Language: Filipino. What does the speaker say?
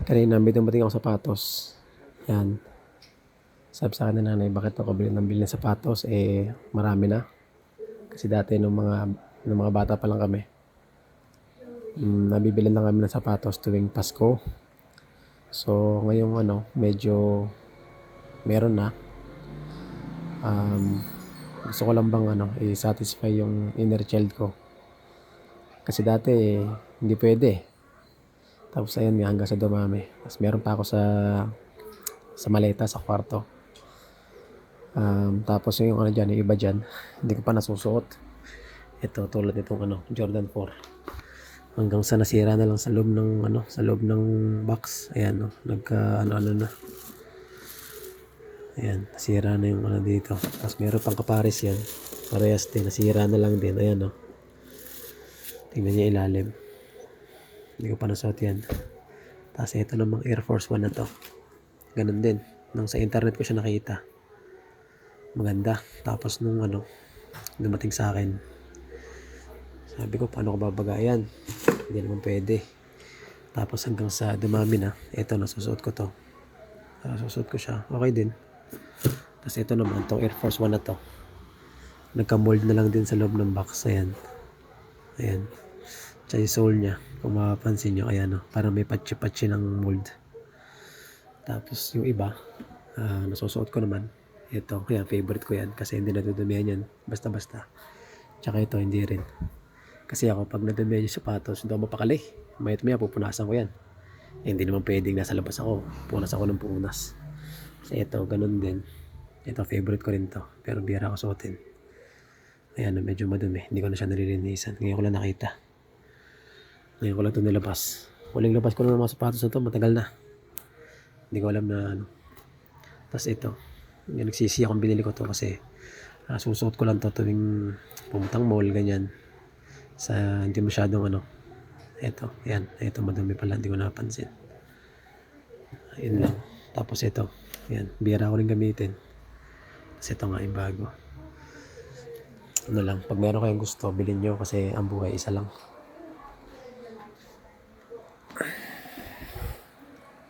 Kanina may dumating akong sapatos. Yan. Sabi sa akin ng nanay, bakit ako bili ng sapatos? Eh, marami na. Kasi dati nung mga bata pa lang kami, nabibili lang kami ng sapatos tuwing Pasko. So, ngayong medyo meron na. Gusto ko lang bang i-satisfy yung inner child ko. Kasi dati, hindi pwede. Tapos ayun nga, hanggang sa dumami. Tapos meron pa ako sa maleta, sa kwarto. Tapos yung yung iba dyan, hindi ko pa nasusuot. Ito, tulad nitong Jordan 4. Hanggang sa nasira na lang sa loob ng box. Ayan, nagka na. Ayan, nasira na yung dito. Tapos meron pang kapares yan. Parehas din, nasira na lang din. Ayan, tingnan niya ilalim. Hindi ko pa nasuot yan. Tapos ito namang Air Force 1 na to. Ganun din. Nung sa internet ko siya nakita. Maganda. Tapos nung dumating sa akin, sabi ko, paano ko babagayan? Hindi naman pwede. Tapos hanggang sa dumami na, ito, nasusuot ko to. Nasusuot ko siya. Okay din. Tapos ito naman, tong Air Force 1 na to. Nagka-mold na lang din sa loob ng box. Ayan. Ayan. Tsaka yung sole niya, kung mapapansin nyo, ayan, parang may patsi-patsi ng mold. Tapos yung iba, nasusuot ko naman. Ito, kaya favorite ko yan kasi hindi natudumihan yan basta-basta. Tsaka ito, hindi rin. Kasi ako, pag nadumihan yung sapatos, hindi ako mapakali. Mayat-maya, pupunasan ko yan. Hindi naman pwedeng nasa labas ako. Punas ako ng punas. Kasi ito, ganun din. Ito, favorite ko rin to. Pero bihira ako suotin. Ayan, medyo madumi. Hindi ko na siya nalilinisan. Ngayon ko lang nakita. Ngayon ko lang ito nilabas. Huling labas ko na ng mga sapatos na ito, matagal na. Hindi ko alam na Tapos ito, yung nagsisi akong binili ko to kasi susuot ko lang to tuwing pumuntang mall, ganyan. Sa hindi masyadong ito, yan. Ito madumi pala, hindi ko napansin. Ayun lang. Tapos ito, yan. Bihira ko rin gamitin. Tapos ito nga yung bago. Pag meron kayong gusto, bilhin nyo kasi ang buhay isa lang.